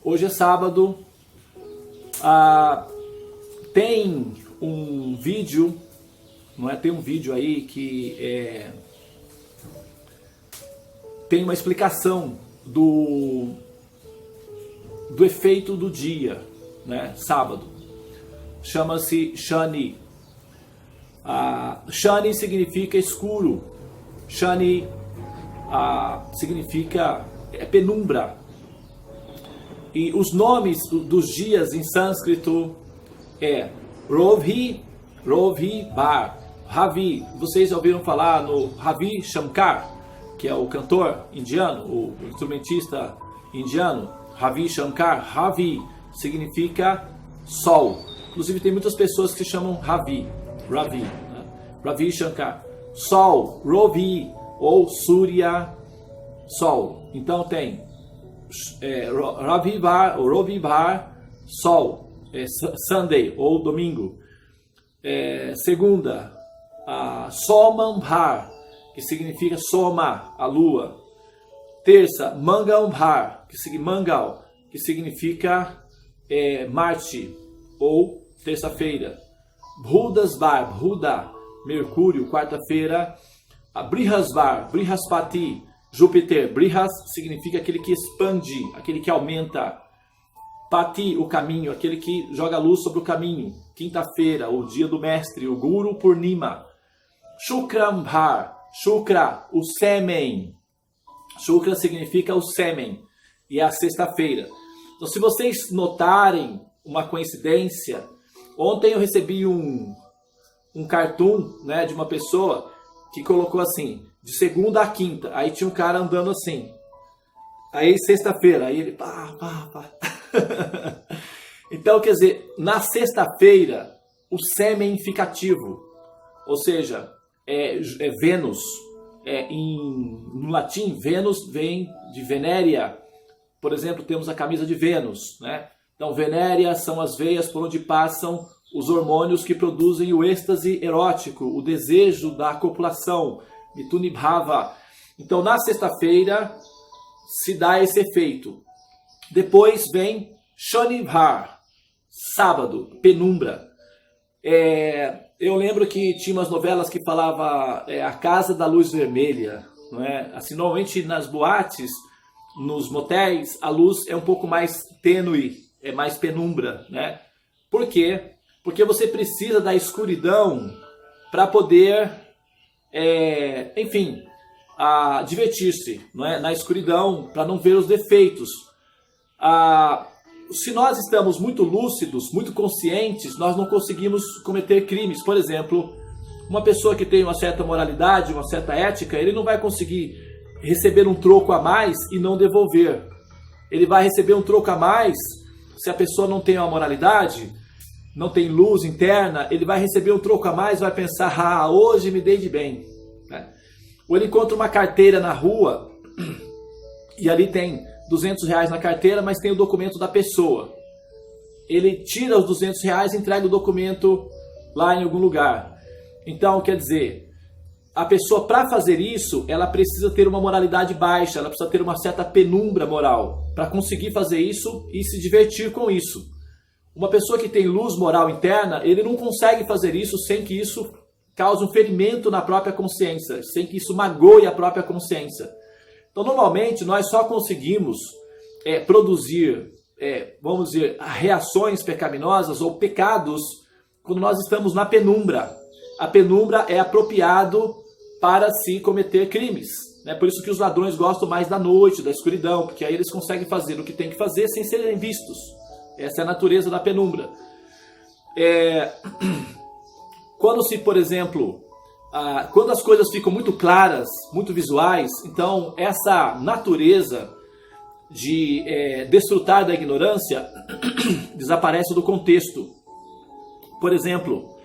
Hoje é sábado. Tem um vídeo, não é? Tem um vídeo aí que tem uma explicação do efeito do dia, né? Sábado. Chama-se Shani. Shani significa escuro. Shani significa penumbra. E os nomes dos dias em sânscrito é Rovi, Bar, Ravi. Vocês já ouviram falar no Ravi Shankar, que é o cantor indiano, o instrumentista indiano? Ravi Shankar. Ravi significa sol. Inclusive tem muitas pessoas que chamam Ravi, né? Ravi Shankar. Sol, Rovi ou Surya, sol. Então tem Ravivar ou Rovivar, sol, Sunday ou domingo. Segunda, Somambhar, que significa Soma, a lua. Terça, Mangalbhar, Mangal, que significa Marte ou terça-feira. Brudasvar, Bruda, Mercúrio, quarta-feira. Brihasvar, Brihaspati, Júpiter. Brihas significa aquele que expande, aquele que aumenta. Pati, o caminho, aquele que joga luz sobre o caminho. Quinta-feira, o dia do mestre, o Guru Purnima. Shukrambhar, Shukra, o sêmen. Shukra significa o sêmen. E é a sexta-feira. Então, se vocês notarem uma coincidência, ontem eu recebi um cartoon, né, de uma pessoa que colocou assim, de segunda a quinta. Aí tinha um cara andando assim. Aí sexta-feira, aí ele pá. Então, quer dizer, na sexta-feira o sêmen fica ativo. Ou seja, Vênus. No latim, Vênus vem de Venéria. Por exemplo, temos a camisa de Vênus, né? Então, Venéria são as veias por onde passam os hormônios que produzem o êxtase erótico, o desejo da copulação, Mitunibhava. Então, na sexta-feira se dá esse efeito. Depois vem Shanibhar, sábado, penumbra. Eu lembro que tinha umas novelas que falava a Casa da Luz Vermelha, não é? Assim, normalmente nas boates, nos motéis, a luz é um pouco mais tênue, é mais penumbra, né? Por quê? Porque você precisa da escuridão para poder, divertir-se, não é? Na escuridão, para não ver os defeitos. Se nós estamos muito lúcidos, muito conscientes, nós não conseguimos cometer crimes. Por exemplo, uma pessoa que tem uma certa moralidade, uma certa ética, ele não vai conseguir receber um troco a mais e não devolver. Ele vai receber um troco a mais, se a pessoa não tem uma moralidade, não tem luz interna, ele vai receber um troco a mais e vai pensar, hoje me dei de bem. Ou ele encontra uma carteira na rua e ali tem R$200 na carteira, mas tem o documento da pessoa. Ele tira os R$200 e entrega o documento lá em algum lugar. Então, quer dizer, a pessoa, para fazer isso, ela precisa ter uma moralidade baixa, ela precisa ter uma certa penumbra moral para conseguir fazer isso e se divertir com isso. Uma pessoa que tem luz moral interna, ele não consegue fazer isso sem que isso cause um ferimento na própria consciência, sem que isso magoe a própria consciência. Então, normalmente, nós só conseguimos produzir, vamos dizer, reações pecaminosas ou pecados quando nós estamos na penumbra. A penumbra é apropriado para se cometer crimes. É por isso que os ladrões gostam mais da noite, da escuridão, porque aí eles conseguem fazer o que tem que fazer sem serem vistos. Essa é a natureza da penumbra. Quando por exemplo, quando as coisas ficam muito claras, muito visuais, então essa natureza de desfrutar da ignorância desaparece do contexto. Por exemplo,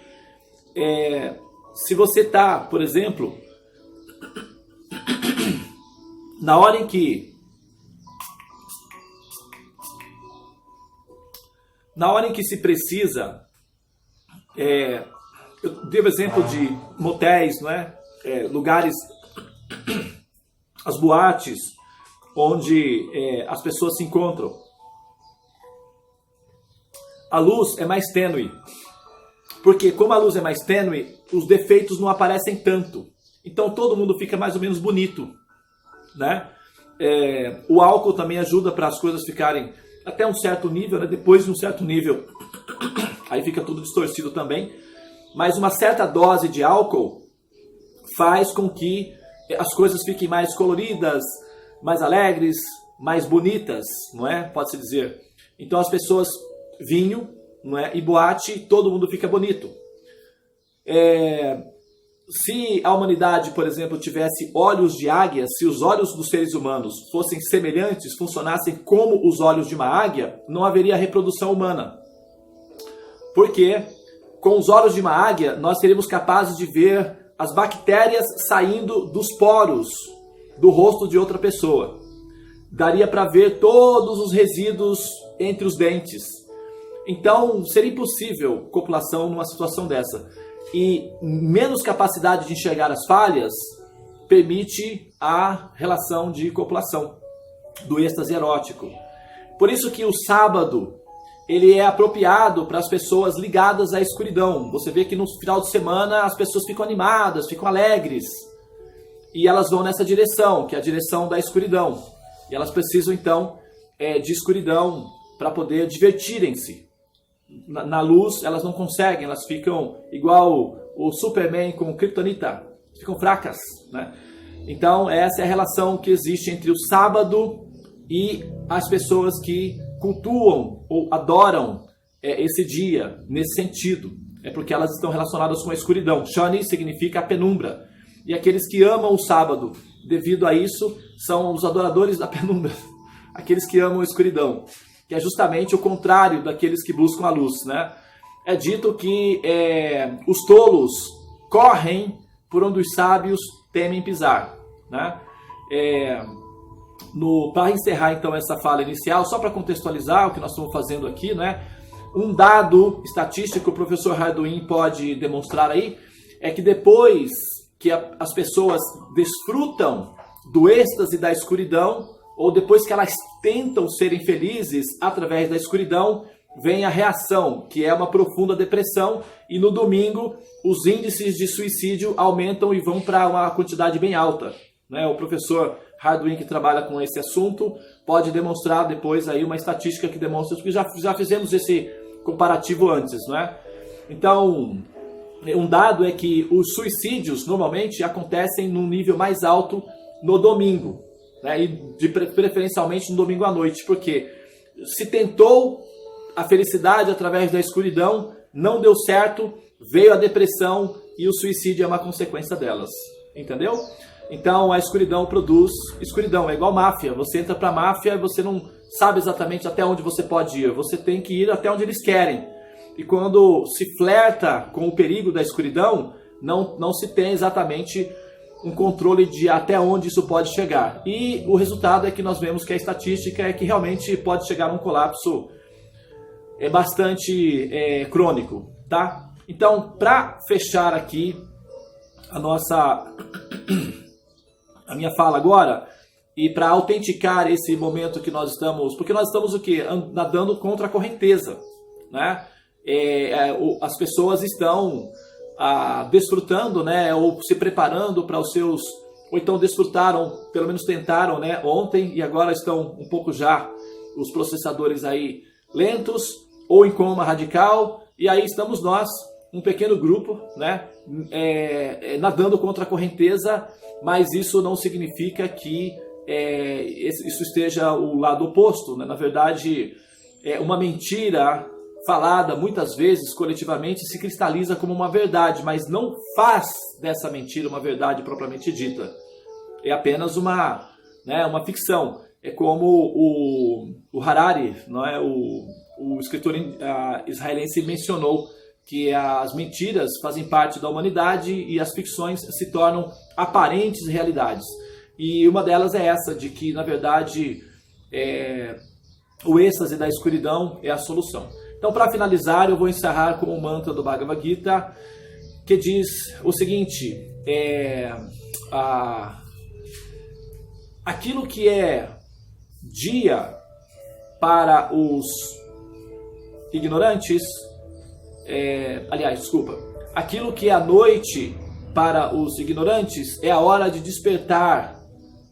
se você está, por exemplo, na hora em que se precisa, eu dei o exemplo de motéis, não é? Lugares, as boates, onde as pessoas se encontram. a luz é mais tênue. Porque como a luz é mais tênue, os defeitos não aparecem tanto. Então todo mundo fica mais ou menos bonito, né? O álcool também ajuda para as coisas ficarem até um certo nível, né? Depois de um certo nível, aí fica tudo distorcido também. Mas uma certa dose de álcool faz com que as coisas fiquem mais coloridas, mais alegres, mais bonitas, não é? Pode-se dizer. Então as pessoas, vinho, não é? E boate, todo mundo fica bonito. Se a humanidade, por exemplo, tivesse olhos de águia, se os olhos dos seres humanos fossem semelhantes, funcionassem como os olhos de uma águia, não haveria reprodução humana. Porque com os olhos de uma águia, nós seríamos capazes de ver as bactérias saindo dos poros do rosto de outra pessoa. Daria para ver todos os resíduos entre os dentes. Então, seria impossível copulação numa situação dessa. E menos capacidade de enxergar as falhas permite a relação de copulação, do êxtase erótico. Por isso que o sábado ele é apropriado para as pessoas ligadas à escuridão. Você vê que no final de semana as pessoas ficam animadas, ficam alegres. E elas vão nessa direção, que é a direção da escuridão. E elas precisam então de escuridão para poder divertirem-se. Na luz elas não conseguem, elas ficam igual o Superman com Kryptonita, ficam fracas, né? Então essa é a relação que existe entre o sábado e as pessoas que cultuam ou adoram esse dia, nesse sentido. É porque elas estão relacionadas com a escuridão. Shani significa a penumbra. E aqueles que amam o sábado, devido a isso, são os adoradores da penumbra. Aqueles que amam a escuridão. Que é justamente o contrário daqueles que buscam a luz, né? É dito que os tolos correm por onde os sábios temem pisar, né? Para encerrar então essa fala inicial, só para contextualizar o que nós estamos fazendo aqui, né? Um dado estatístico que o professor Hardwin pode demonstrar aí é que depois que as pessoas desfrutam do êxtase da escuridão, ou depois que elas tentam serem felizes através da escuridão, vem a reação, que é uma profunda depressão, e no domingo os índices de suicídio aumentam e vão para uma quantidade bem alta, né? O professor Hardwin, que trabalha com esse assunto, pode demonstrar depois aí uma estatística que demonstra, porque já fizemos esse comparativo antes, não é? Então, um dado é que os suicídios normalmente acontecem num nível mais alto no domingo, né? E preferencialmente no domingo à noite, porque se tentou a felicidade através da escuridão, não deu certo, veio a depressão e o suicídio é uma consequência delas, entendeu? Então a escuridão produz escuridão, é igual máfia. Você entra para a máfia e você não sabe exatamente até onde você pode ir, você tem que ir até onde eles querem. E quando se flerta com o perigo da escuridão, não se tem exatamente um controle de até onde isso pode chegar. E o resultado é que nós vemos que a estatística é que realmente pode chegar a um colapso bastante crônico, tá? Então, para fechar aqui a minha fala agora, e para autenticar esse momento que nós estamos, porque nós estamos o quê? Nadando contra a correnteza, né? As pessoas estão desfrutando, né? Ou se preparando para os seus, ou então desfrutaram, pelo menos tentaram, né? Ontem, e agora estão um pouco já os processadores aí lentos, ou em coma radical, e aí estamos nós, um pequeno grupo, né? Nadando contra a correnteza, mas isso não significa que isso esteja o lado oposto, né? Na verdade, uma mentira falada muitas vezes coletivamente se cristaliza como uma verdade, mas não faz dessa mentira uma verdade propriamente dita. É apenas uma ficção. É como o Harari, não é? O escritor israelense mencionou que as mentiras fazem parte da humanidade e as ficções se tornam aparentes realidades. E uma delas é essa, de que, na verdade, o êxtase da escuridão é a solução. Então, para finalizar, eu vou encerrar com o mantra do Bhagavad Gita, que diz o seguinte: aquilo que é dia para os ignorantes, aquilo que é a noite para os ignorantes é a hora de despertar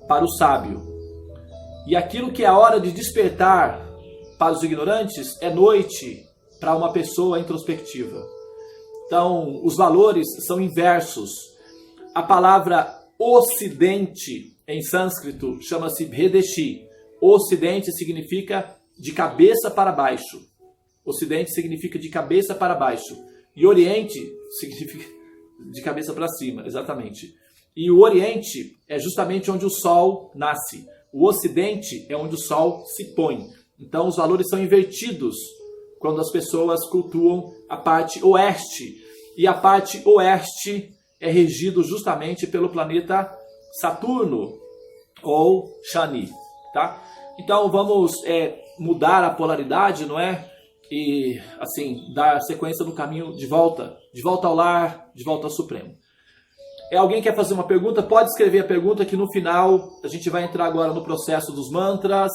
para o sábio. E aquilo que é a hora de despertar para os ignorantes é noite para uma pessoa introspectiva. Então, os valores são inversos. A palavra ocidente em sânscrito chama-se Bhredeshi. Ocidente significa de cabeça para baixo. Ocidente significa de cabeça para baixo. E Oriente significa de cabeça para cima, exatamente. E o Oriente é justamente onde o Sol nasce. O Ocidente é onde o Sol se põe. Então os valores são invertidos quando as pessoas cultuam a parte oeste. E a parte oeste é regido justamente pelo planeta Saturno ou Shani, tá? Então vamos mudar a polaridade, não é? E assim, dar sequência no caminho de volta ao lar, de volta ao Supremo. Alguém quer fazer uma pergunta? Pode escrever a pergunta que no final a gente vai entrar agora no processo dos mantras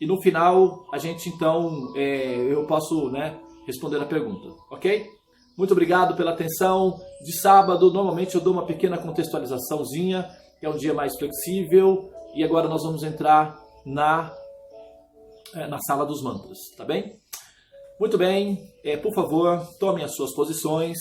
e no final a gente então, eu posso responder a pergunta, ok? Muito obrigado pela atenção. De sábado, normalmente eu dou uma pequena contextualizaçãozinha, é um dia mais flexível e agora nós vamos entrar na sala dos mantras, tá bem? Muito bem, por favor, tomem as suas posições.